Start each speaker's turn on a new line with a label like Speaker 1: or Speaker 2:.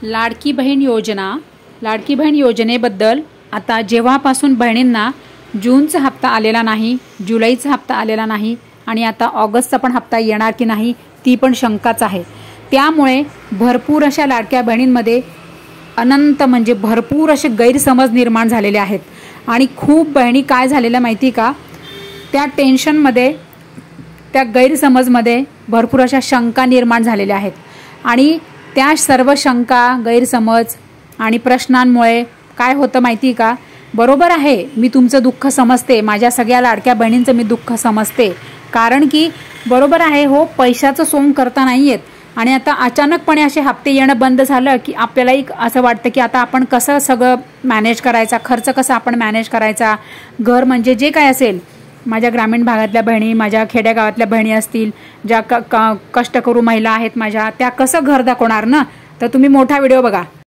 Speaker 1: लाडकी बहीण योजनेबद्दल आता जेव्हापासून बहिणींना जूनचा हप्ता आलेला नाही, जुलैचा हप्ता आलेला नाही आणि आता ऑगस्टचा पण हप्ता येणार की नाही ती पण शंकाच आहे। त्यामुळे भरपूर अशा लाडक्या बहिणींमध्ये अनंत म्हणजे भरपूर असे गैरसमज निर्माण झालेले आहेत आणि खूप बहिणी काय झालेलं माहिती का, त्या टेन्शनमध्ये त्या गैरसमजमध्ये भरपूर अशा शंका निर्माण झालेल्या आहेत आणि त्या सर्व शंका गैरसमज आणि प्रश्नांमुळे काय होतं माहिती का, बरोबर आहे मी तुमचं दुःख समजते, माझ्या सगळ्या लाडक्या बहिणींचं मी दुःख समजते, कारण की बरोबर आहे हो पैशाचं सोंग करता नाही येत आणि आता अचानकपणे असे हप्ते येणं बंद झालं की आपल्याला एक असं वाटतं की आता आपण कसं सगळं मॅनेज करायचा, खर्च कसा आपण मॅनेज करायचा, घर म्हणजे जे काय असेल, माझ्या ग्रामीण भागातल्या बहिणी, माझ्या खेड्यागावातल्या बहिणी असतील, ज्या कष्टकरू महिला आहेत माझ्या, त्या कसं घर दाखवणार ना। तर तुम्ही मोठा व्हिडिओ बघा।